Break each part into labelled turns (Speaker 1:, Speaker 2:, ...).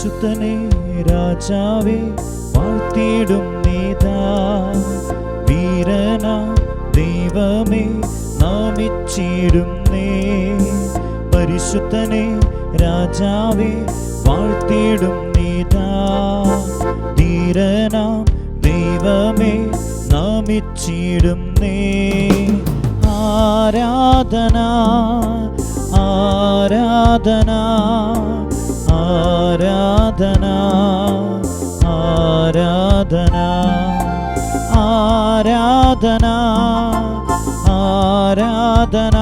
Speaker 1: പരിശുദ്ധനെ രാജാവേ വാഴ്ത്തിയിടും നീതാ. വീരനാ ദൈവമേ നാമിച്ചിടുന്നേ. പരിശുദ്ധനെ രാജാവേ വാഴ്ത്തിയിടും നീതാ. ധീരനാ ദൈവമേ നാമിച്ചിടുന്നേ. ആരാധന ആരാധന ആരാധന ആരാധന ആരാധന ആരാധന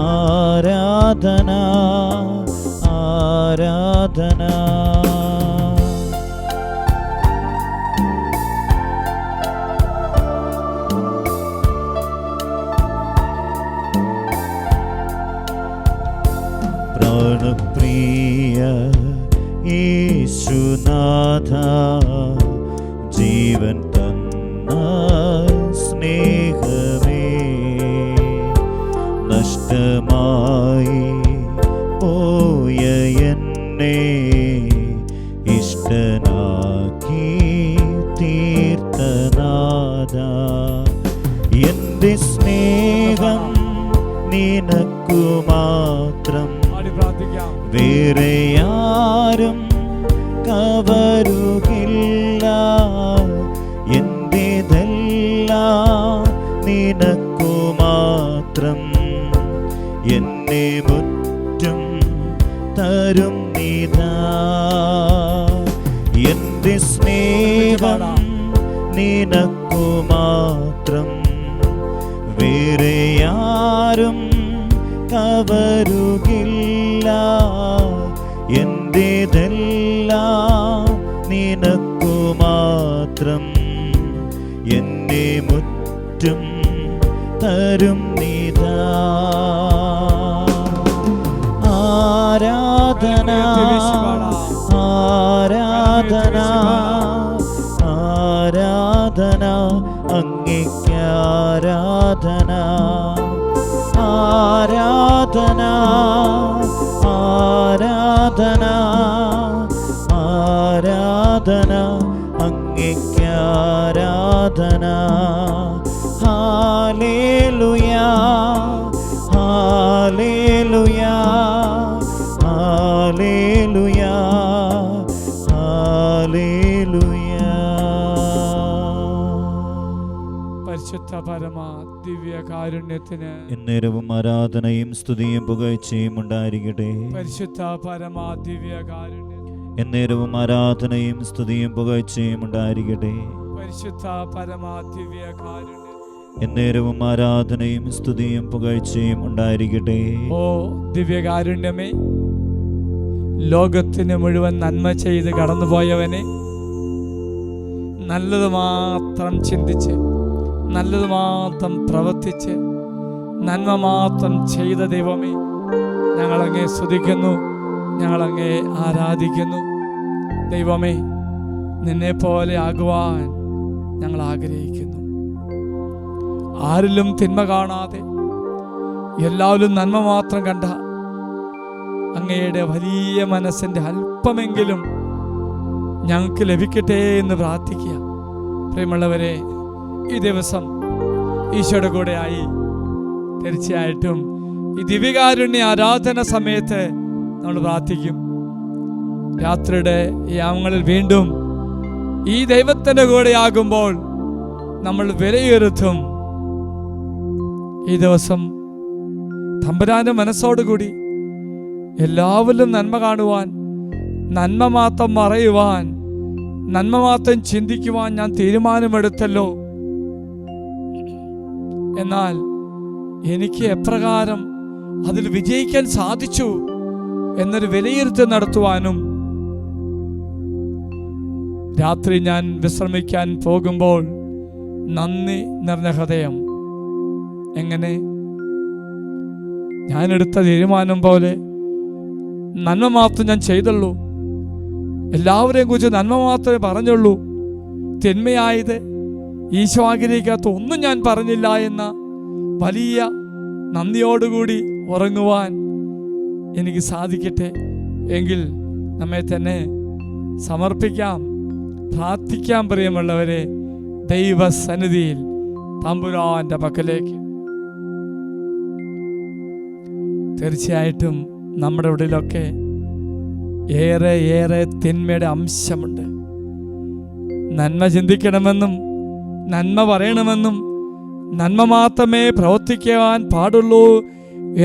Speaker 1: ആരാധന ആരാധന. പ്രാണപ്രിയ യേശുനാഥ ജീവൻ തന്ന സ്നേഹമേ, നഷ്ടമായി പോയ എന്നെ ഇഷ്ടനാക്കി തീർത്തനാഥ. എൻ്റെ സ്നേഹം നിനക്കു മാത്രം, വേറെ ആരും കവരുകില്ല. എന്റേതെല്ലാം നിനക്കു മാത്രം, എന്നെ മുറ്റും തരും നീതാ. എന്റെ സ്നേഹം നിനക്കു മാത്രം, വേറെ ആരും കവരുകില്ല. എന്റേതെല്ലാം നിനക്കു മാത്രം, എന്നെ മുറ്റും തരും നീതാ. ആരാധന ആരാധന ആരാധന അങ്ങേക്ക് ആരാധന. ആരാധന ആരാധന ആരാധന അങ്ങേക്ക് ആരാധന. ഹല്ലേലൂയാ ഹല്ലേലൂയാ ഹല്ലേലൂയാ ഹല്ലേലൂയാ.
Speaker 2: പരിശുദ്ധ പരമ ദിവ്യ കാരുണ്യത്തിന്
Speaker 1: എന്നേരവും ആരാധനയും സ്തുതിയും പുകഴ്ചയും ഉണ്ടായിരിക്കട്ടെ.
Speaker 2: പരിശുദ്ധ പരമ ദിവ്യ കാരുണ്യം
Speaker 1: എന്നേരവും ആരാധനയും സ്തുതിയും പുകഴ്ചയും ഉണ്ടായിരിക്കട്ടെ.
Speaker 2: പരിശുദ്ധ പരമ ദിവ്യ കാരുണ്യം
Speaker 1: എന്നേരവും ആരാധനയും സ്തുതിയും പുകഴ്ചയും ഉണ്ടായിരിക്കട്ടെ.
Speaker 2: ഓ ദിവ്യകാരുണ്യമേ, ലോകത്തിന് മുഴുവൻ നന്മ ചെയ്ത് കടന്നുപോയവനെ, നല്ലത് മാത്രം ചിന്തിച്ച് നല്ലത് മാത്രം പ്രവർത്തിച്ച് നന്മ മാത്രം ചെയ്ത ദൈവമേ, ഞങ്ങളങ്ങേ സ്തുതിക്കുന്നു, ഞങ്ങളങ്ങേ ആരാധിക്കുന്നു. ദൈവമേ, നിന്നെ പോലെ ആകുവാൻ ഞങ്ങൾ ആഗ്രഹിക്കുന്നു. ആരിലും തിന്മ കാണാതെ എല്ലാവരും നന്മ മാത്രം കണ്ട അങ്ങയുടെ വലിയ മനസ്സിൻ്റെ അല്പമെങ്കിലും ഞങ്ങൾക്ക് ലഭിക്കട്ടെ എന്ന് പ്രാർത്ഥിക്കുക. പ്രിയമുള്ളവരെ, ഈ ദിവസം ഈശോയുടെ കൂടെ ആയി തീർച്ചയായിട്ടും ഈ ദിവ്യകാരുണ്യ ആരാധന സമയത്ത് നമ്മൾ പ്രാർത്ഥിക്കും. രാത്രിയുടെ യാമങ്ങളിൽ വീണ്ടും ഈ ദൈവത്തിൻ്റെ കൂടെയാകുമ്പോൾ നമ്മൾ വിലയിരുത്തും. ഈ ദിവസം തമ്പുരാന്റെ മനസ്സോടുകൂടി എല്ലാവരിലും നന്മ കാണുവാൻ, നന്മ മാത്രം പറയുവാൻ, നന്മ മാത്രം ചിന്തിക്കുവാൻ ഞാൻ തീരുമാനമെടുത്തല്ലോ. എന്നാൽ എനിക്ക് എപ്രകാരം അതിൽ വിജയിക്കാൻ സാധിച്ചു എന്നൊരു വിലയിരുത്തൽ നടത്തുവാനും, രാത്രി ഞാൻ വിശ്രമിക്കാൻ പോകുമ്പോൾ നന്ദി നിറഞ്ഞ ഹൃദയം, എങ്ങനെ ഞാനെടുത്ത തീരുമാനം പോലെ നന്മ മാത്രം ഞാൻ ചെയ്തുള്ളൂ, എല്ലാവരെയും കുറിച്ച് നന്മ മാത്രമേ പറഞ്ഞുള്ളൂ, തിന്മയായത് ഈശോ ആഗ്രഹിക്കാത്ത ഒന്നും ഞാൻ പറഞ്ഞില്ല എന്ന വലിയ നന്ദിയോടുകൂടി ഉറങ്ങുവാൻ എനിക്ക് സാധിക്കട്ടെ. എങ്കിൽ നമ്മെ തന്നെ സമർപ്പിക്കാം, പ്രാർത്ഥിക്കാം. പ്രിയമുള്ളവരെ, ദൈവസന്നിധിയിൽ തമ്പുരാന്റെ പക്കലേക്ക്. തീർച്ചയായിട്ടും നമ്മുടെ ഉള്ളിലൊക്കെ ഏറെ ഏറെ തിന്മയുടെ അംശമുണ്ട്. നന്മ ചിന്തിക്കണമെന്നും നന്മ പറയണമെന്നും നന്മ മാത്രമേ പ്രവർത്തിക്കുവാൻ പാടുള്ളൂ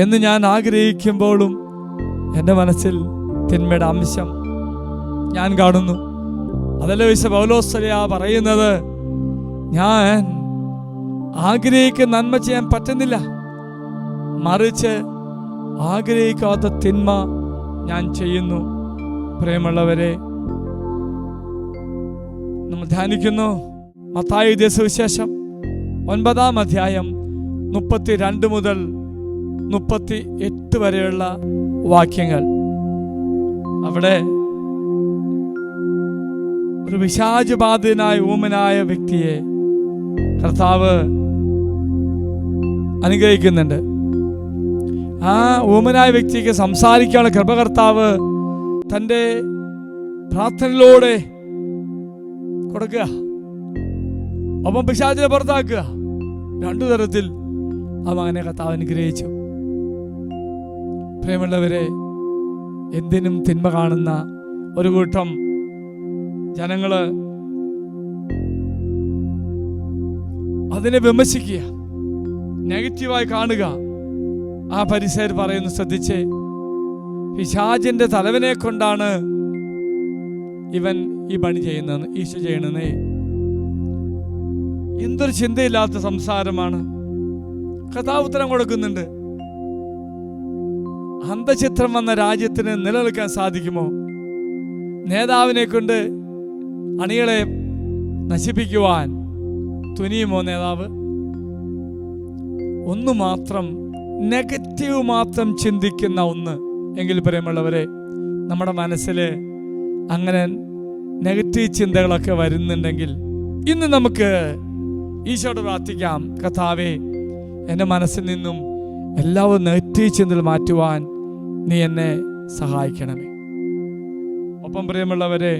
Speaker 2: എന്ന് ഞാൻ ആഗ്രഹിക്കുമ്പോഴും എൻ്റെ മനസ്സിൽ തിന്മയുടെ അംശം ഞാൻ കാണുന്നു. അതല്ല വിശുദ്ധ പൗലോസ് പറയുന്നത്, ഞാൻ ആഗ്രഹിക്കുന്ന നന്മ ചെയ്യാൻ പറ്റുന്നില്ല, മറിച്ച് ആഗ്രഹിക്കാത്ത തിന്മ ഞാൻ ചെയ്യുന്നു. പ്രിയമുള്ളവരെ, നമ്മൾ ധ്യാനിക്കുന്നു മത്തായി എഴുതിയ സുവിശേഷം 9-ാം അധ്യായം 32 മുതൽ 38 വരെയുള്ള വാക്യങ്ങൾ. അവിടെ ഒരു പിശാചുബാധിതനായ ഊമനായ വ്യക്തിയെ കർത്താവ് അനുഗ്രഹിക്കുന്നുണ്ട്. ആ ഊമനായ വ്യക്തിക്ക് സംസാരിക്കാനുള്ള കൃപ കർത്താവ് തൻ്റെ പ്രാർത്ഥനയിലൂടെ കൊടുക്കുക. ഒപ്പം പിശാചിനെ പുറത്താക്കുക. 2 തരത്തിൽ ആ മകനെ കർത്താവ് അനുഗ്രഹിച്ചു. പ്രിയമുള്ളവരെ, എന്തിനും തിന്മ കാണുന്ന ഒരു കൂട്ടം ജനങ്ങള് അതിനെ വിമർശിക്കുക, നെഗറ്റീവായി കാണുക. ആ പരിസർ പറയുന്നു, ശ്രദ്ധിച്ചേ, പിശാചിന്റെ തലവനെ കൊണ്ടാണ് ഇവൻ ഈ പണി ചെയ്യുന്നതെന്ന്, ഈശോ ചെയ്യണമെന്നേ. എന്തൊരു ചിന്തയില്ലാത്ത സംസാരമാണ്. കഥാ ഉത്തരം കൊടുക്കുന്നുണ്ട്. അന്ധചിത്രം വന്ന രാജ്യത്തിന് നിലനിൽക്കാൻ സാധിക്കുമോ? നേതാവിനെ കൊണ്ട് അണികളെ നശിപ്പിക്കുവാൻ തുനിയുമോ നേതാവ്? ഒന്നു മാത്രം, നെഗറ്റീവ് മാത്രം ചിന്തിക്കുന്ന ഒന്ന് എങ്കിൽ പ്രിയമുള്ളവരെ, നമ്മുടെ മനസ്സിൽ അങ്ങനെ നെഗറ്റീവ് ചിന്തകളൊക്കെ വരുന്നുണ്ടെങ്കിൽ ഇന്ന് നമുക്ക് ഈശോയോട് പ്രാർത്ഥിക്കാം, കർത്താവേ, എൻ്റെ മനസ്സിൽ നിന്നും എല്ലാവരും നെഗറ്റീവ് ചിന്തകൾ മാറ്റുവാൻ നീ എന്നെ സഹായിക്കണമേ. ഒപ്പം പ്രിയമുള്ളവരെ,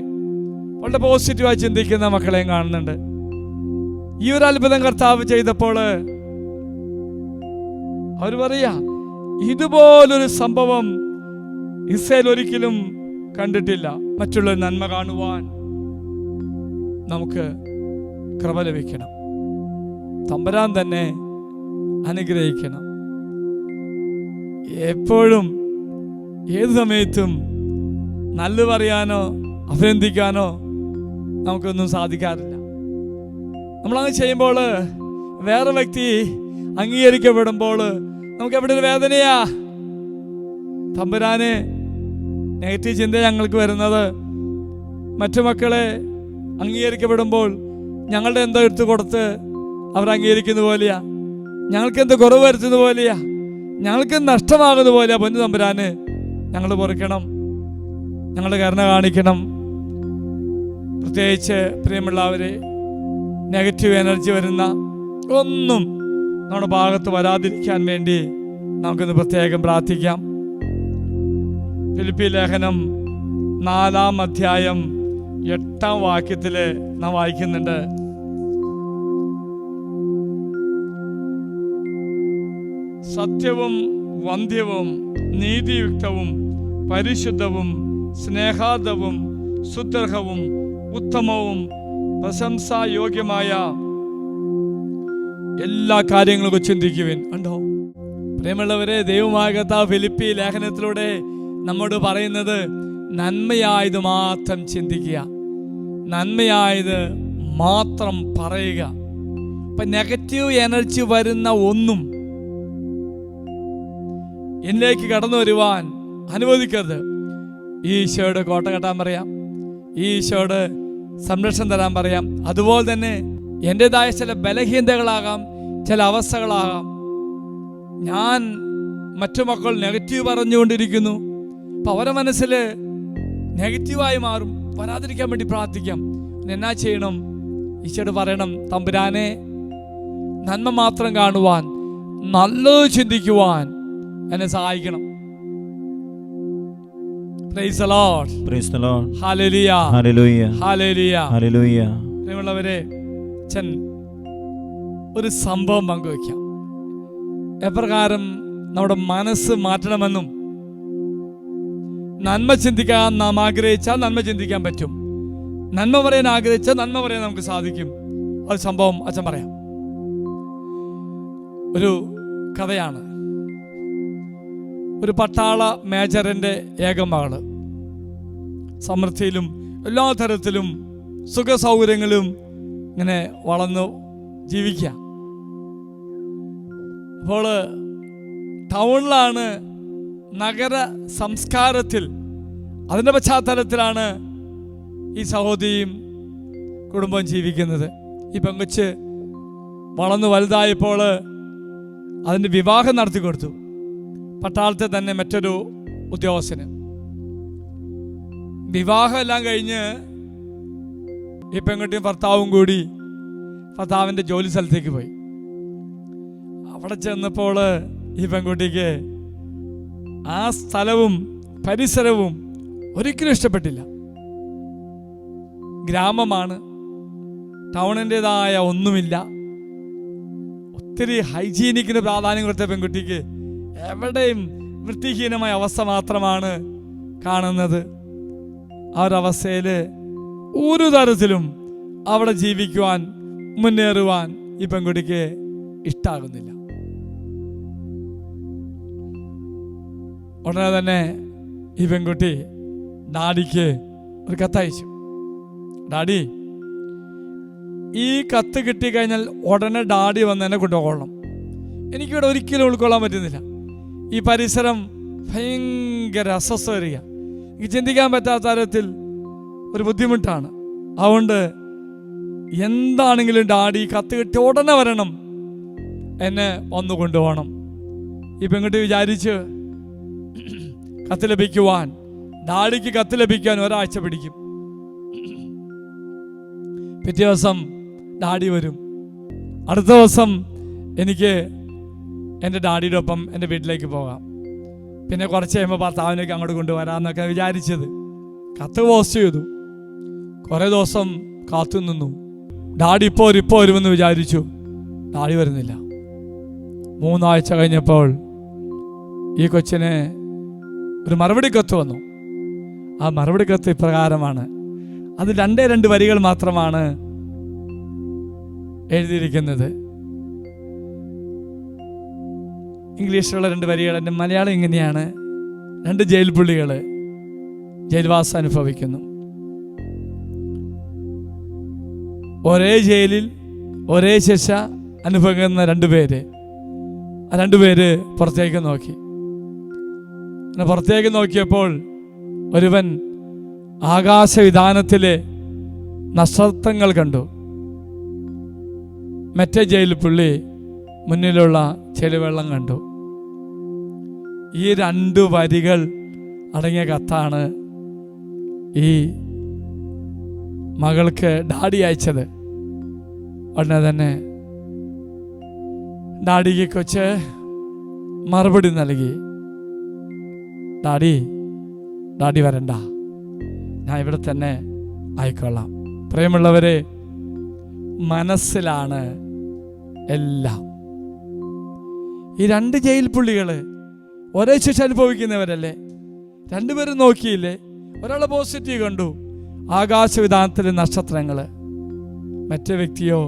Speaker 2: വളരെ പോസിറ്റീവായി ചിന്തിക്കുന്ന മക്കളെയും കാണുന്നുണ്ട്. ഈ ഒരു അത്ഭുതം കർത്താവ് ചെയ്തപ്പോൾ അവർ പറയാ, ഇതുപോലൊരു സംഭവം ഇസ്രായേൽ ഒരിക്കലും കണ്ടിട്ടില്ല. മറ്റുള്ള നന്മ കാണുവാൻ നമുക്ക് കൃപ ലഭിക്കണം. തമ്പുരാൻ തന്നെ അനുഗ്രഹിക്കണം. എപ്പോഴും ഏത് സമയത്തും നല്ല പറയാനോ അഭിനന്ദിക്കാനോ നമുക്കൊന്നും സാധിക്കാറില്ല. നമ്മളങ്ങനെ ചെയ്യുമ്പോൾ വേറെ വ്യക്തി അംഗീകരിക്കപ്പെടുമ്പോൾ നമുക്ക് എവിടെ ഒരു വേദനയാ. തമ്പുരാന് നെഗറ്റീവ് ചിന്ത ഞങ്ങൾക്ക് വരുന്നത് മറ്റു മക്കളെ അംഗീകരിക്കപ്പെടുമ്പോൾ ഞങ്ങളുടെ എന്തോ എടുത്തു കൊടുത്ത് അവർ അംഗീകരിക്കുന്ന പോലെയാ, ഞങ്ങൾക്ക് എന്ത് കുറവ് വരുത്തുന്ന പോലെയാ, ഞങ്ങൾക്ക് നഷ്ടമാകുന്ന പോലെയാ. പൊന്നു തമ്പുരാന്, ഞങ്ങൾ പൊറുക്കണം, ഞങ്ങളുടെ കരുണ കാണിക്കണം. പ്രത്യേകിച്ച് പ്രിയമുള്ളവരെ, നെഗറ്റീവ് എനർജി വരുന്ന ഒന്നും നമ്മുടെ ഭാഗത്ത് വരാതിരിക്കാൻ വേണ്ടി നമുക്കിന്ന് പ്രത്യേകം പ്രാർത്ഥിക്കാം. ഫിലിപ്പി ലേഖനം 4-ാം അധ്യായം 8-ാം വാക്യത്തില് നാം വായിക്കുന്നുണ്ട്, സത്യവും വന്ധ്യവും നീതിയുക്തവും പരിശുദ്ധവും സ്നേഹാർദ്ദവും സുദൃഢവും ഉത്തമവും പ്രശംസായോഗ്യമായ എല്ലാ കാര്യങ്ങളും ചിന്തിക്കുവിൻ. ഉണ്ടോ പ്രിയമുള്ളവരെ, ദൈവമായ കർത്താവ് ഫിലിപ്പി ലേഖനത്തിലൂടെ നമ്മോട് പറയുന്നത് നന്മയായത് മാത്രം ചിന്തിക്കുക, നന്മയായത് മാത്രം പറയുക. ഇപ്പൊ നെഗറ്റീവ് എനർജി വരുന്ന ഒന്നും എന്നിലേക്ക് കടന്നു വരുവാൻ അനുവദിക്കരുത്. ഈശോയുടെ കോട്ട കെട്ടാൻ പറയാം, ഈശോയുടെ സംരക്ഷണം തരാൻ പറയാം. അതുപോലെ തന്നെ എൻ്റെതായ ചില ബലഹീനതകളാകാം, ചില അവസ്ഥകളാകാം. ഞാൻ മറ്റു മക്കൾ നെഗറ്റീവ് പറഞ്ഞുകൊണ്ടിരിക്കുന്നു, അപ്പം അവരുടെ മനസ്സിൽ നെഗറ്റീവായി മാറും. വരാതിരിക്കാൻ വേണ്ടി പ്രാർത്ഥിക്കാം. എന്നാ ചെയ്യണം? ഈശോയോട് പറയണം, തമ്പുരാനെ, നന്മ മാത്രം കാണുവാൻ, നല്ലത് ചിന്തിക്കുവാൻ എന്നെ സഹായിക്കണം. Praise the Lord.
Speaker 1: Praise the Lord.
Speaker 2: Hallelujah.
Speaker 1: Hallelujah.
Speaker 2: Hallelujah.
Speaker 1: Hallelujah.
Speaker 2: പ്രിയമുള്ളവരെ, അച്ഛൻ ഒരു സംഭവം പങ്കുവയ്ക്കാം. എപ്രകാരം നമ്മുടെ മനസ്സ് മാറ്റണമെന്നും നന്മ ചിന്തിക്കാൻ നാം ആഗ്രഹിച്ചാൽ നന്മ ചിന്തിക്കാൻ പറ്റും, നന്മ പറയാൻ ആഗ്രഹിച്ചാൽ നന്മ പറയാൻ നമുക്ക് സാധിക്കും. ഒരു സംഭവം അച്ഛൻ പറയാം. ഒരു കഥയാണ്. ഒരു പട്ടാള മേജറിന്റെ ഏക മകള്, സമൃദ്ധിയിലും എല്ലാ തരത്തിലും സുഖ സൗകര്യങ്ങളും ഇങ്ങനെ വളർന്നു ജീവിക്കുക. അപ്പോൾ ടൗണിലാണ്, നഗര സംസ്കാരത്തിൽ, അതിൻ്റെ പശ്ചാത്തലത്തിലാണ് ഈ സഹോദരിയും കുടുംബം ജീവിക്കുന്നത്. ഈ പെങ്കൊച്ച് വളർന്നു വലുതായപ്പോൾ അതിൻ്റെ വിവാഹം നടത്തി കൊടുത്തു, പട്ടാളത്തെ തന്നെ മറ്റൊരു ഉദ്യോഗസ്ഥന്. വിവാഹം എല്ലാം കഴിഞ്ഞ് ഈ പെൺകുട്ടിയും ഭർത്താവും കൂടി ഭർത്താവിൻ്റെ ജോലി സ്ഥലത്തേക്ക് പോയി. അവിടെ ചെന്നപ്പോൾ ഈ പെൺകുട്ടിക്ക് ആ സ്ഥലവും പരിസരവും ഒരിക്കലും ഇഷ്ടപ്പെട്ടില്ല. ഗ്രാമമാണ്, ടൗണിൻ്റെതായ ഒന്നുമില്ല. ഒത്തിരി ഹൈജീനിക്കിന് പ്രാധാന്യം കൊടുത്ത പെൺകുട്ടിക്ക് എവിടെയും വൃത്തിഹീനമായ അവസ്ഥ മാത്രമാണ് കാണുന്നത്. ആ ഒരവസ്ഥയിൽ ഒരു തരത്തിലും അവിടെ ജീവിക്കുവാൻ, മുന്നേറുവാൻ ഈ പെൺകുട്ടിക്ക് ഇഷ്ടാകുന്നില്ല. ഉടനെ തന്നെ ഈ പെൺകുട്ടി ഡാഡിക്ക് ഒരു കത്തയച്ചു. ഡാഡി, ഈ കത്ത് കിട്ടിക്കഴിഞ്ഞാൽ ഉടനെ ഡാഡി വന്ന് എന്നെ കൊണ്ടുപോകണം. എനിക്കിവിടെ ഒരിക്കലും ഉൾക്കൊള്ളാൻ പറ്റുന്നില്ല. ഈ പരിസരം ഭയങ്കര അസ്വസ്ഥ വരിക, എനിക്ക് ചിന്തിക്കാൻ പറ്റാത്ത തരത്തിൽ ഒരു ബുദ്ധിമുട്ടാണ്. അതുകൊണ്ട് എന്താണെങ്കിലും ഡാഡി കത്ത് കിട്ടി ഉടനെ വരണം, എന്നെ വന്നു കൊണ്ടുപോകണം. ഈ പെൺകുട്ടി വിചാരിച്ച് കത്ത് ലഭിക്കുവാൻ, ഡാഡിക്ക് കത്ത് ലഭിക്കാൻ ഒരാഴ്ച പിടിക്കും. പിറ്റേ ദിവസം ഡാഡി വരും. അടുത്ത ദിവസം എനിക്ക് എൻ്റെ ഡാഡിയുടെ ഒപ്പം എൻ്റെ വീട്ടിലേക്ക് പോകാം. പിന്നെ കുറച്ച് കഴിയുമ്പോൾ ഭർത്താവിനേക്ക് അങ്ങോട്ട് കൊണ്ടുവരാമെന്നൊക്കെ വിചാരിച്ചത്. കത്ത് പോസ്റ്റ് ചെയ്തു. കുറേ ദിവസം കാത്തു നിന്നു. ഡാഡി ഇപ്പോൾ വരുമെന്ന് വിചാരിച്ചു. ഡാഡി വരുന്നില്ല. 3 ആഴ്ച കഴിഞ്ഞപ്പോൾ ഈ കൊച്ചിന് ഒരു മറുപടി കത്ത് വന്നു. ആ മറുപടി കത്ത് ഇപ്രകാരമാണ്. അത് 2 വരികൾ മാത്രമാണ് എഴുതിയിരിക്കുന്നത്. ഇംഗ്ലീഷിലുള്ള 2 വരികൾ. എൻ്റെ മലയാളം ഇങ്ങനെയാണ്: 2 ജയിൽ പുള്ളികൾ ജയിൽവാസം അനുഭവിക്കുന്നു. ഒരേ ജയിലിൽ ഒരേ ശിക്ഷ അനുഭവിക്കുന്ന 2 പേര്. ആ 2 പേര് പുറത്തേക്ക് നോക്കി. പുറത്തേക്ക് നോക്കിയപ്പോൾ ഒരുവൻ ആകാശവിധാനത്തിലെ നക്ഷത്രങ്ങൾ കണ്ടു. മറ്റേ ജയിൽ പുള്ളി മുന്നിലുള്ള ചെളിവെള്ളം കണ്ടു. ഈ 2 വരികൾ അടങ്ങിയ കത്താണ് ഈ മകൾക്ക് ഡാഡി അയച്ചത്. ഉടനെ തന്നെ ഡാഡിക്ക് കൊച്ച് മറുപടി നൽകി. ഡാഡി വരണ്ട, ഞാൻ ഇവിടെ തന്നെ ആയിക്കൊള്ളാം. പ്രിയമുള്ളവരെ, മനസ്സിലാണ് എല്ലാം. ഈ 2 ജയിൽ പുള്ളികൾ ഒരേ ശിക്ഷ അനുഭവിക്കുന്നവരല്ലേ? 2 പേരും നോക്കിയില്ലേ? ഒരാൾ പോസിറ്റീവ് കണ്ടു, ആകാശവിധാനത്തിലെ നക്ഷത്രങ്ങൾ. മറ്റേ വ്യക്തിയോ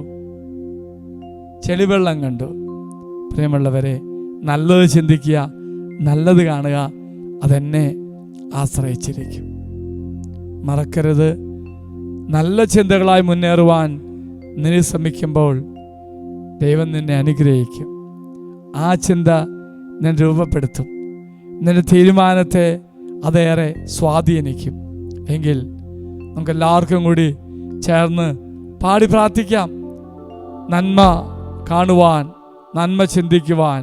Speaker 2: ചെളിവെള്ളം കണ്ടു. പ്രിയമുള്ളവരെ, നല്ലത് ചിന്തിക്കുക, നല്ലത് കാണുക, അതെന്നെ ആശ്രയിച്ചിരിക്കും. മറക്കരുത്, നല്ല ചിന്തകളായി മുന്നേറുവാൻ നീ ശ്രമിക്കുമ്പോൾ ദൈവം നിന്നെ അനുഗ്രഹിക്കും. ആ ചിന്ത ഞാൻ രൂപപ്പെടുത്തും. നിന്റെ തീരുമാനത്തെ അതേറെ സ്വാധീനിക്കും. എങ്കിൽ നമുക്കെല്ലാവർക്കും കൂടി ചേർന്ന് പാടി പ്രാർത്ഥിക്കാം. നന്മ കാണുവാൻ, നന്മ ചിന്തിക്കുവാൻ,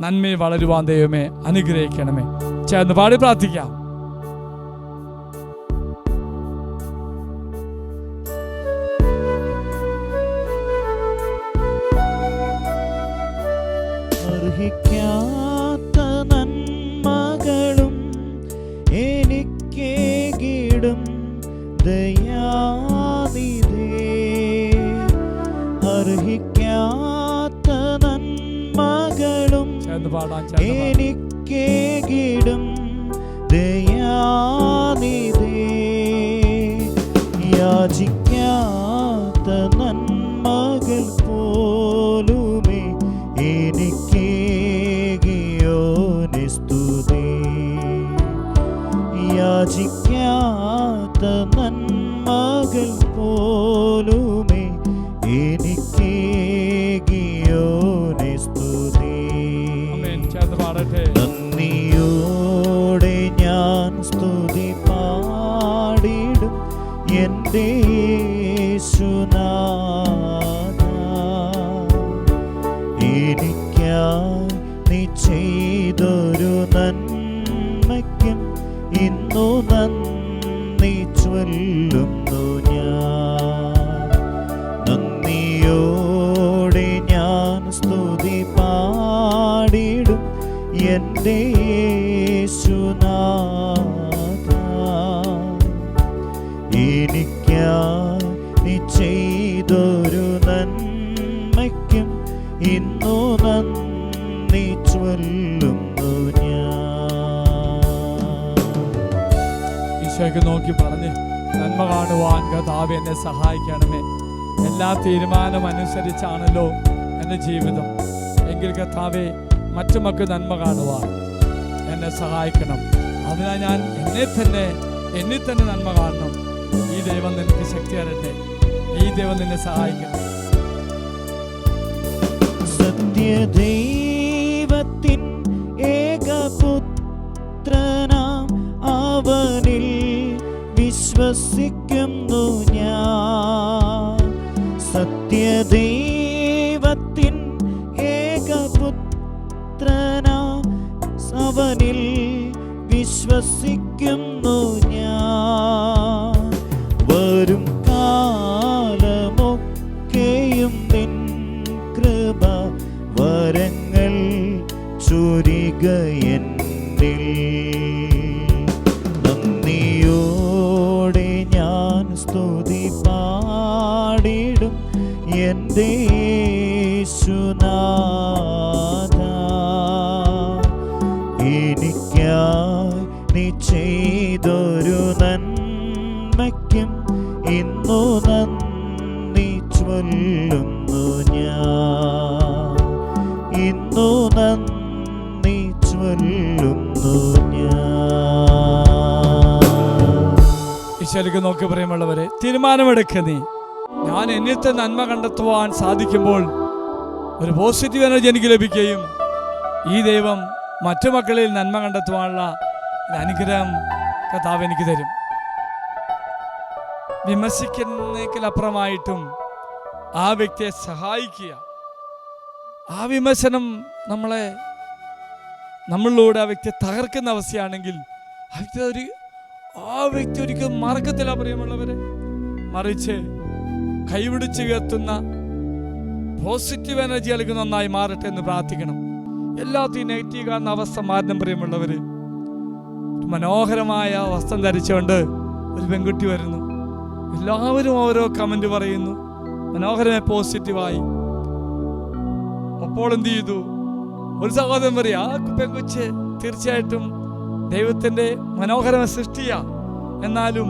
Speaker 2: നന്മയിൽ വളരുവാൻ ദൈവമേ അനുഗ്രഹിക്കണമേ. ചേർന്ന് പാടി പ്രാർത്ഥിക്കാം.
Speaker 1: അർഹിക്കാത്ത നന്മകളും ദയാനിധേ, അർഹിക്കാത്ത നന്മകളും എനിക്കേകിടും ദയാനിധേ, യാചിക്കാത്ത നന്മകൾ പോലുമേ എനിക്കേകിയോനെ സ്തുതി, യാചിക്കാത്ത നന്മകൾ പോലുമേ എനിക്കേകിയോനെ സ്തുതി. നന്ദിയോടെ ഞാൻ സ്തുതി പാടിടും എൻ്റെ യേശുനാഥ, എനിക്കായി നീ ചെയ്തൊരു നന്മയ്ക്കും ഇന്നു നന്ദി ചൊല്ലുന്നു ഞാൻ. നന്ദിയോടെ ഞാൻ സ്തുതി പാടിടും എൻ്റെ യേശുനാഥ, എനിക്കായി നീ ചെയ്തൊരു നന്മയ്ക്കും ഇന്നു നന്ദി ചൊല്ലുന്നു ഞാൻ.
Speaker 2: ഈശോയ്ക്ക് നോക്കി പറഞ്ഞ്, നന്മ കാണുവാൻ കർത്താവേ എന്നെ സഹായിക്കണമേ. എല്ലാ തീരുമാനം അനുസരിച്ചാണല്ലോ എൻ്റെ ജീവിതം. എങ്കിൽ കർത്താവേ മറ്റു മക്കൾ നന്മ കാണുവാൻ എന്നെ സഹായിക്കണം. അതിനാൽ ഞാൻ എന്നിൽ തന്നെ നന്മ കാണണം. ഈ ദൈവം നിനക്ക് ശക്തി തരട്ടെ. ഈ ദൈവം നിന്നെ സഹായിക്കണം.
Speaker 1: സത്യദൈവത്തിൻ ഏകപുത്രനാം അവനിൽ വിശ്വസിക്കുന്നു ഞാൻ. സത്യദൈവത്തിൻ ഏകപുത്രനാം അവനിൽ വിശ്വസിക്കുന്നു ഞാൻ. വരും കാലമൊക്കെയും നിൻ കൃപ വരങ്ങൾ ചൊരിക എന്നിൽ. നന്ദിയോടെ ഞാൻ സ്തുതി പാടിടും എൻ്റെ യേശുനാഥ, എനിക്കായി നീ ചെയ്തൊരു നന്മയ്ക്കും ഇന്നു നന്ദി ചൊല്ലുന്നു ഞാൻ, ഇന്നു നന്ദി ചൊല്ലുന്നു ഞാൻ.
Speaker 2: ഈശോയ്ക്ക് നോക്കി പ്രിയമുള്ളവരെ, തീരുമാനമെടുക്കുക. നീ ഞാൻ എന്നിലത്തെ നന്മ കണ്ടെത്തുവാൻ സാധിക്കുമ്പോൾ ഒരു പോസിറ്റീവ് എനർജി എനിക്ക് ലഭിക്കുകയും ഈ ദൈവം മറ്റു മക്കളിൽ നന്മ കണ്ടെത്തുവാനുള്ള ഒരു അനുഗ്രഹം കർത്താവ് എനിക്ക് തരും. വിമർശിക്കുന്നതിനപ്പുറമായിട്ടും ആ വ്യക്തിയെ സഹായിക്കുക. ആ വിമർശനം നമ്മളിലൂടെ ആ വ്യക്തിയെ തകർക്കുന്ന അവസ്ഥയാണെങ്കിൽ ആ വ്യക്തി ഒരിക്കലും മറക്കത്തില്ല പ്രിയമുള്ളവരെ. മറിച്ച് കൈപിടിച്ച് ഉയർത്തുന്ന പോസിറ്റീവ് എനർജി നൽകുന്ന ഒന്നായി മാറട്ടെ എന്ന് പ്രാർത്ഥിക്കണം. എല്ലാത്തിനും നെഗറ്റീവ് കാണുന്ന അവസ്ഥ മാറ്റം പ്രിയമുള്ളവര്. മനോഹരമായ വസ്ത്രം ധരിച്ചുകൊണ്ട് ഒരു പെൺകുട്ടി വരുന്നു. എല്ലാവരും ഓരോ കമന്റ് പറയുന്നു, മനോഹരമായി പോസിറ്റീവായി. അപ്പോൾ എന്ത് ചെയ്തു? ഒരു സഹോദരൻ പറയും, ആ പെൺകുച്ച് തീർച്ചയായിട്ടും ദൈവത്തിന്റെ മനോഹരമായ സൃഷ്ടിയാ, എന്നാലും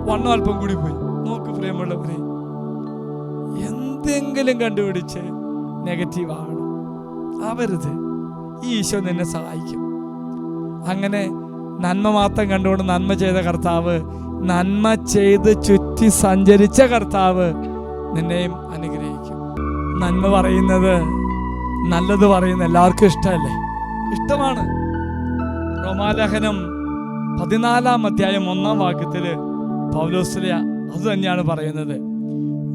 Speaker 2: വണ്ണം അല്പം കൂടി പോയി. നോക്ക് പ്രിയമുള്ളവരെ, എന്തെങ്കിലും കണ്ടുപിടിച്ച് നെഗറ്റീവ് ആവണം ആവരുത്. ഈ ഈശോ നിന്നെ സഹായിക്കും. അങ്ങനെ നന്മ മാത്രം കണ്ടുകൊണ്ട് നന്മ ചെയ്ത കർത്താവ്, നന്മ ചെയ്ത് ചുറ്റി സഞ്ചരിച്ച കർത്താവ് നിന്നെയും അനുഗ്രഹിക്കും. നന്മ പറയുന്നത്, നല്ലത് പറയുന്ന എല്ലാവർക്കും ഇഷ്ടമല്ലേ? ഇഷ്ടമാണ്. റോമാലേഖനം 14 അധ്യായം 1 വാക്യത്തില് പൗലോസ്ലീഹ അത് തന്നെയാണ് പറയുന്നത്.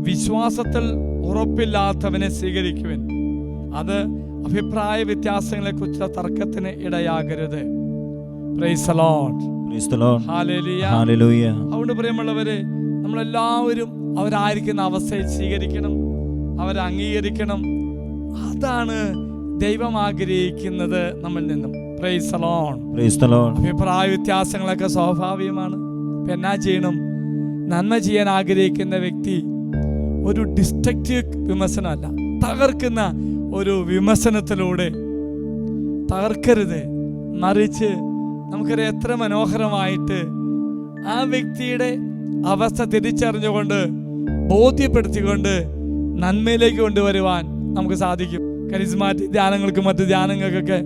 Speaker 2: വിശ്വാസത്തിൽ ഉറപ്പില്ലാത്തവനെ സ്വീകരിക്കുവിൻ, അത് അഭിപ്രായ വ്യത്യാസങ്ങളെ കുറിച്ചുള്ള തർക്കത്തിന് ഇടയാകരുത്. Praise the Lord. ഹല്ലേലൂയ. അതുകൊണ്ട് പ്രിയമുള്ളവരെ, നമ്മളെല്ലാവരും അവരായിരിക്കുന്ന അവസ്ഥയിൽ സ്വീകരിക്കണം, അവരെ അംഗീകരിക്കണം. അതാണ് ദൈവം ആഗ്രഹിക്കുന്നത് നമ്മിൽ നിന്നും. Price the Lord.
Speaker 1: Price the Lord.
Speaker 2: അഭിപ്രായ വ്യത്യാസങ്ങളൊക്കെ സ്വാഭാവികമാണ്. എന്നാ ചെയ്യണം? നന്മ ചെയ്യാൻ ആഗ്രഹിക്കുന്ന വ്യക്തി ഒരു ഡിസ്ട്രക്റ്റീവ് വിമർശനമല്ല, തകർക്കുന്ന ഒരു വിമർശനത്തിലൂടെ തകർക്കരുത്. മറിച്ച് നമുക്കറിയാം എത്ര മനോഹരമായിട്ട് ആ വ്യക്തിയുടെ അവസ്ഥ തിരിച്ചറിഞ്ഞുകൊണ്ട് ബോധ്യപ്പെടുത്തിക്കൊണ്ട് നന്മയിലേക്ക് കൊണ്ടുവരുവാൻ നമുക്ക് സാധിക്കും. കരിസ്മാറ്റിക് ധ്യാനങ്ങൾക്കും മറ്റ് ധ്യാനങ്ങൾക്കൊക്കെ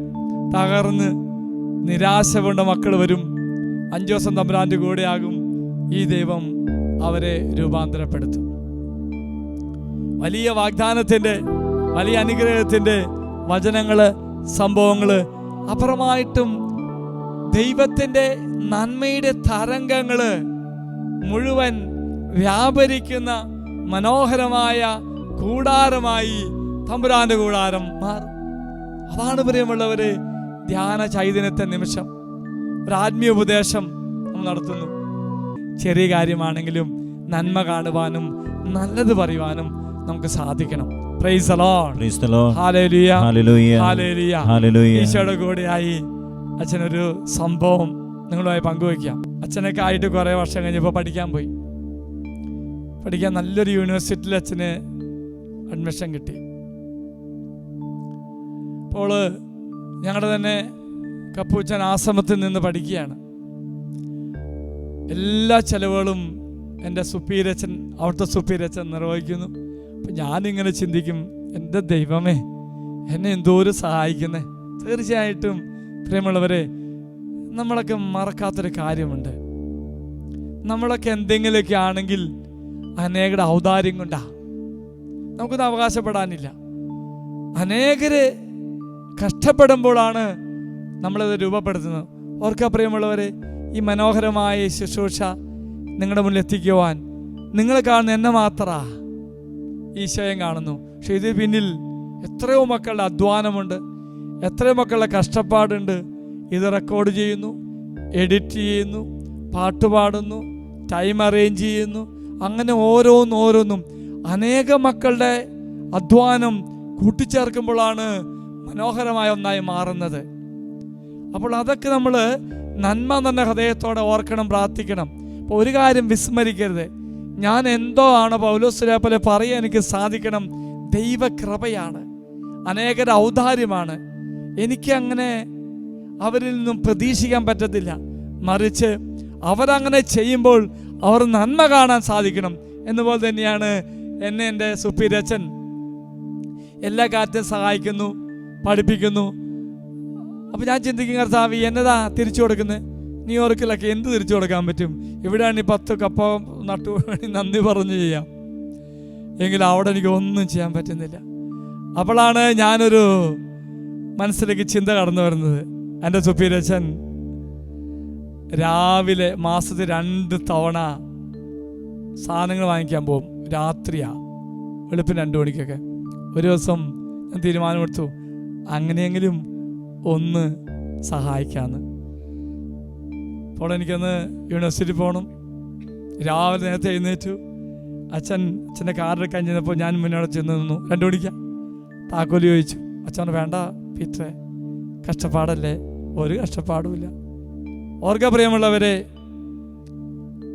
Speaker 2: തകർന്ന് നിരാശ കൊണ്ട മക്കൾ വരും. 5 ദിവസം തമ്പുരാന്റെ കൂടെയാകും. ഈ ദൈവം അവരെ രൂപാന്തരപ്പെടുത്തും. വലിയ വാഗ്ദാനത്തിൻ്റെ, വലിയ അനുഗ്രഹത്തിൻ്റെ വചനങ്ങള്, സംഭവങ്ങള്, അപ്പുറമായിട്ടും ദൈവത്തിൻ്റെ നന്മയുടെ തരംഗങ്ങള് മുഴുവൻ വ്യാപരിക്കുന്ന മനോഹരമായ കൂടാരമായി തമ്പുരാന്റെ കൂടാരം മാറും. അതാണ് പ്രിയമുള്ളവര് ധ്യാന ചൈതന്യത്തെ നിമിഷം. ഒരു ആത്മീയ ഉപദേശം നമ്മൾ നടത്തുന്നു. ചെറിയ കാര്യമാണെങ്കിലും നന്മ കാണുവാനും നല്ലത് പറയുവാനും നമുക്ക് സാധിക്കണം. Price the Lord, price the Lord, hallelujah, hallelujah, hallelujah, hallelujah. ഈശോയുടെ കൂടെയായി അച്ഛനൊരു സംഭവം നിങ്ങളുമായി പങ്കുവയ്ക്കാം. അച്ഛനൊക്കെ ആയിട്ട് കുറേ വർഷം കഴിഞ്ഞപ്പോൾ പഠിക്കാൻ പോയി. പഠിക്കാൻ നല്ലൊരു യൂണിവേഴ്സിറ്റിയിൽ അച്ഛന് അഡ്മിഷൻ കിട്ടി. അപ്പോൾ ഞങ്ങളുടെ തന്നെ കപ്പൂച്ചൻ ആശ്രമത്തിൽ നിന്ന് പഠിക്കുകയാണ്. എല്ലാ ചെലവുകളും എൻ്റെ സുപ്പീരിയച്ഛൻ, അവിടുത്തെ സുപ്പീരിയച്ഛൻ നിർവഹിക്കുന്നു. അപ്പം ഞാനിങ്ങനെ ചിന്തിക്കും, എൻ്റെ ദൈവമേ എന്നെ എന്തോരം സഹായിക്കുന്നേ. തീർച്ചയായിട്ടും പ്രിയമുള്ളവരെ, നമ്മളൊക്കെ മറക്കാത്തൊരു കാര്യമുണ്ട്. നമ്മളൊക്കെ എന്തെങ്കിലുമൊക്കെ ആണെങ്കിൽ അനേകരുടെ ഔദാര്യം കൊണ്ടാ, നമുക്കൊന്നും അവകാശപ്പെടാനില്ല. അനേകര് കഷ്ടപ്പെടുമ്പോഴാണ് നമ്മളത് രൂപപ്പെടുത്തുന്നത്. ഓർക്കുക പ്രിയമുള്ളവരെ, ഈ മനോഹരമായ ശുശ്രൂഷ നിങ്ങളുടെ മുന്നിൽ എത്തിക്കുവാൻ നിങ്ങൾ കാണുന്ന എന്നെ മാത്രമാ ഈശോയും കാണുന്നു. പക്ഷെ ഇതിന് പിന്നിൽ എത്രയോ മക്കളുടെ അധ്വാനമുണ്ട്, എത്രയോ മക്കളുടെ കഷ്ടപ്പാടുണ്ട്. ഇത് റെക്കോർഡ് ചെയ്യുന്നു, എഡിറ്റ് ചെയ്യുന്നു, പാട്ടുപാടുന്നു, ടൈം അറേഞ്ച് ചെയ്യുന്നു, അങ്ങനെ ഓരോന്നും അനേക മക്കളുടെ അധ്വാനം കൂട്ടിച്ചേർക്കുമ്പോഴാണ് മനോഹരമായ ഒന്നായി മാറുന്നത്. അപ്പോൾ അതൊക്കെ നമ്മൾ നന്മ തന്നെ ഹൃദയത്തോടെ ഓർക്കണം, പ്രാർത്ഥിക്കണം. അപ്പോൾ ഒരു കാര്യം വിസ്മരിക്കരുത്, ഞാൻ എന്തോ ആണ് പൗലോസിനെ പോലെ പറയാൻ എനിക്ക് സാധിക്കണം. ദൈവകൃപയാണ്, അനേകരുടെ ഔദാര്യമാണ്. എനിക്ക് അങ്ങനെ അവരിൽ നിന്നും പ്രതീക്ഷിക്കാൻ പറ്റത്തില്ല. മറിച്ച് അവരങ്ങനെ ചെയ്യുമ്പോൾ അവർ നന്മ കാണാൻ സാധിക്കണം. എന്നുപോലെ തന്നെയാണ് എന്നെ എൻ്റെ സുപ്പീരിയച്ഛൻ എല്ലാ കാര്യത്തിലും സഹായിക്കുന്നു, പഠിപ്പിക്കുന്നു. അപ്പം ഞാൻ ചിന്തിക്കും, കർത്താവ് എന്നതാ തിരിച്ചു കൊടുക്കുന്നത്? ന്യൂയോർക്കിലൊക്കെ എന്ത് തിരിച്ചു കൊടുക്കാൻ പറ്റും? ഇവിടെയാണ് 10 കപ്പ നട്ടു നന്ദി പറഞ്ഞു ചെയ്യാം, എങ്കിൽ അവിടെ എനിക്ക് ഒന്നും ചെയ്യാൻ പറ്റുന്നില്ല. അപ്പോഴാണ് ഞാനൊരു മനസ്സിലേക്ക് ചിന്ത കടന്നു വരുന്നത്. എൻ്റെ സുപ്പീരിയച്ഛൻ രാവിലെ മാസത്തിൽ 2 തവണ സാധനങ്ങൾ വാങ്ങിക്കാൻ പോകും. രാത്രിയാ, വെളുപ്പിന് 2 മണിക്കൊക്കെ. ഒരു ദിവസം ഞാൻ തീരുമാനമെടുത്തു, അങ്ങനെയെങ്കിലും ഒന്ന് സഹായിക്കാമെന്ന്. അപ്പോൾ എനിക്കൊന്ന് യൂണിവേഴ്സിറ്റി പോകണം. രാവിലെ നേരത്തെ എഴുന്നേറ്റു. അച്ഛൻ്റെ കാറെടുക്കാൻ ചെന്നപ്പോൾ ഞാൻ മുന്നോട്ട് ചെന്ന് നിന്നു. 2 മണിക്കാണ്. താക്കോല് ചോദിച്ചു. അച്ഛൻ വേണ്ട പീറ്ററെ, കഷ്ടപ്പാടല്ലേ. ഒരു കഷ്ടപ്പാടുമില്ല. ഓർക്ക പ്രിയമുള്ളവരെ,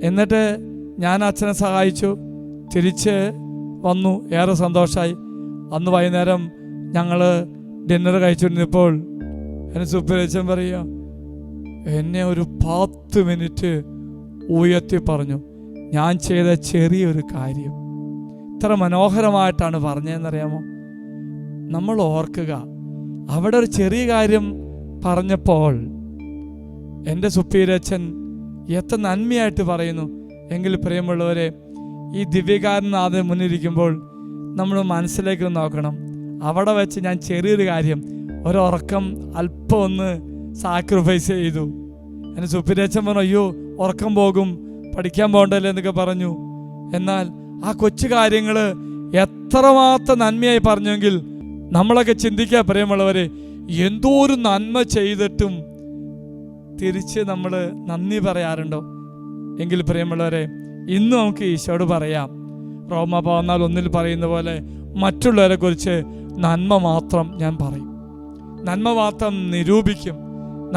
Speaker 2: എന്നിട്ട് ഞാൻ അച്ഛനെ സഹായിച്ചു, തിരിച്ച് വന്നു. ഏറെ സന്തോഷമായി. അന്ന് വൈകുന്നേരം ഞങ്ങൾ ഡിന്നർ കഴിച്ചുകൊണ്ടിരുന്നപ്പോൾ എന്നെ സുപ്പീരിയച്ഛൻ പറയുക, എന്നെ ഒരു 10 മിനിറ്റ് ഉയർത്തി പറഞ്ഞു. ഞാൻ ചെയ്ത ചെറിയൊരു കാര്യം ഇത്ര മനോഹരമായിട്ടാണ് പറഞ്ഞതെന്നറിയാമോ? നമ്മൾ ഓർക്കുക, അവിടെ ഒരു ചെറിയ കാര്യം പറഞ്ഞപ്പോൾ എൻ്റെ സുപ്പീരിയച്ഛൻ എത്ര നന്മയായിട്ട് പറയുന്നു. എങ്കിൽ പ്രിയമുള്ളവരെ, ഈ ദിവ്യകാരനാഥൻ മുന്നിരിക്കുമ്പോൾ നമ്മൾ മനസ്സിലേക്ക് നോക്കണം. അവിടെ വെച്ച് ഞാൻ ചെറിയൊരു കാര്യം, ഒരുറക്കം അല്പം ഒന്ന് സാക്രിഫൈസ് ചെയ്തു. എൻ്റെ സുപ്പീരിയച്ഛൻ പറഞ്ഞു, അയ്യോ ഉറക്കം പോകും, പഠിക്കാൻ പോകണ്ടല്ലേ എന്നൊക്കെ പറഞ്ഞു. എന്നാൽ ആ കൊച്ചു കാര്യങ്ങൾ എത്രമാത്രം നന്മയായി പറഞ്ഞെങ്കിൽ നമ്മളൊക്കെ ചിന്തിക്കുക പ്രിയമുള്ളവരെ, എന്തോ ഒരു നന്മ ചെയ്തിട്ടും തിരിച്ച് നമ്മൾ നന്ദി പറയാറുണ്ടോ? എങ്കിൽ പ്രിയമുള്ളവരെ, ഇന്ന് നമുക്ക് ഈശോയോട് പറയാം. റോമ 14:1 പറയുന്ന പോലെ മറ്റുള്ളവരെ കുറിച്ച് നന്മ മാത്രം ഞാൻ പറയും, നന്മ മാത്രം നിരൂപിക്കും,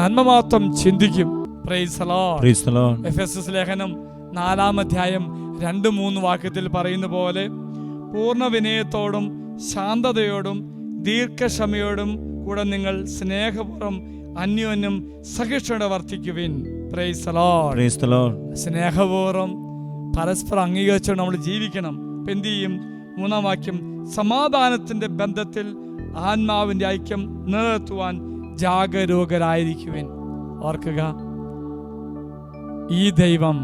Speaker 2: നന്മ മാത്രം ചിന്തിക്കും. Price the Lord. എഫെസസ് ലേഖനം 4-ാം അധ്യായം 2-3 വാക്യത്തിൽ പറയുന്ന പോലെ പൂർണ്ണ വിനയത്തോടും ശാന്തതയോടും ദീർഘക്ഷമയോടും കൂടെ നിങ്ങൾ സ്നേഹപൂർവ്വം അന്യോന്യം സഹിഷ്ണുത വർത്തിക്കുവിൻ. Praise the Lord.
Speaker 1: Praise the Lord.
Speaker 2: സ്നേഹപൂർവ്വം പരസ്പരം അംഗീകരിച്ചുകൊണ്ട് നമ്മൾ ജീവിക്കണം. ഇപ്പം എന്ത് ചെയ്യും? 3-ാം വാക്യം, സമാധാനത്തിൻ്റെ ബന്ധത്തിൽ ആത്മാവിൻ്റെ ഐക്യം നിലനിർത്തുവാൻ ജാഗരൂകരായിരിക്കുവിൻ. ഓർക്കുക, ഈ ദൈവം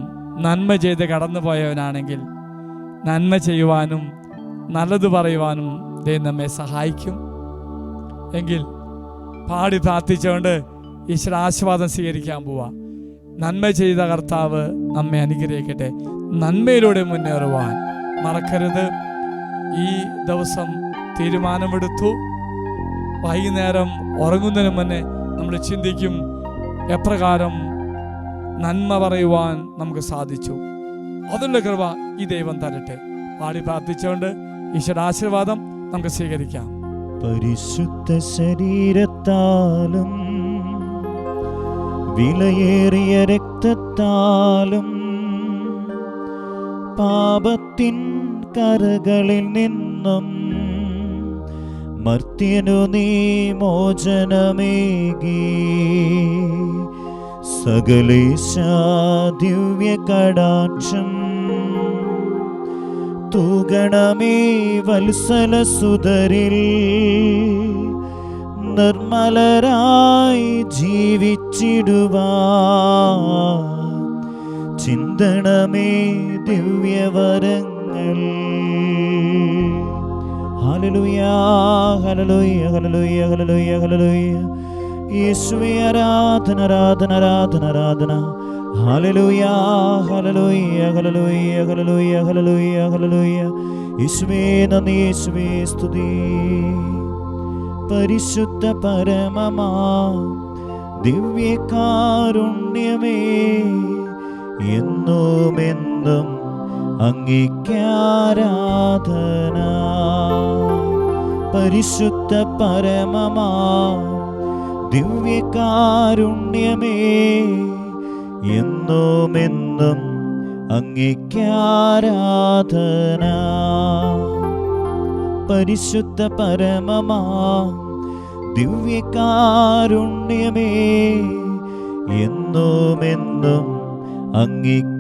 Speaker 2: നന്മ ചെയ്ത് കടന്നുപോയവനാണെങ്കിൽ നന്മ ചെയ്യുവാനും നല്ലത് പറയുവാനും ദൈവം നമ്മെ സഹായിക്കും. എങ്കിൽ പാടി പ്രാർത്ഥിച്ചുകൊണ്ട് ഈശ്വര ആശീർവാദം സ്വീകരിക്കാൻ പോവാ. നന്മ ചെയ്ത കർത്താവ് നമ്മെ അനുഗ്രഹിക്കട്ടെ. നന്മയിലൂടെ മുന്നേറുവാൻ മറക്കരുത്. ഈ ദിവസം തീരുമാനമെടുത്തു. വൈകുന്നേരം ഉറങ്ങുന്നതിന് മുന്നേ നമ്മൾ ചിന്തിക്കും, എപ്രകാരം നന്മ പറയുവാൻ നമുക്ക് സാധിച്ചു. അതിനുള്ള കൃപ ഈ ദൈവം തരട്ടെ. പാടി പ്രാർത്ഥിച്ചുകൊണ്ട് ഈശ്വര ആശീർവാദം നമുക്ക് സ്വീകരിക്കാം.
Speaker 1: പരിശുദ്ധ ശരീരത്താലും വിലയേറിയ രക്തത്താലും പാപത്തിൻ കരകളിൽ നിന്നും മർത്യനു നീ മോചനമേകി. സകലേശ ദിവ്യ കടാക്ഷം തൂഗണമേ വത്സല സുതരിൽ. നിർമ്മലരായി ജീവിച്ചിടുവാൻ ചിന്തണമേ ദിവ്യവരങ്ങൾ. Hallelujah, hallelujah, hallelujah, hallelujah, hallelujah. യേശുവേ ആരാധന, ആരാധന, ആരാധന, ആരാധന. Hallelujah, hallelujah, hallelujah, hallelujah, hallelujah, hallelujah. യേശുവേ നന്ദി, യേശുവേ സ്തുതി. പരിശുദ്ധ പരമമാ ദിവ്യകാരുണ്യമേ, എന്നുമെന്നും അങ്ങേക്കാരാധന. പരിശുദ്ധ പരമമാ ദിവ്യകാരുണ്യമേ, എന്നുമെന്നും അങ്ങേക്കാരാധന. പരിശുദ്ധ പരമമാ ദിവ്യകാരുണ്യമേ, എന്നുമെന്നും അങ്ങേക്കാരാധന.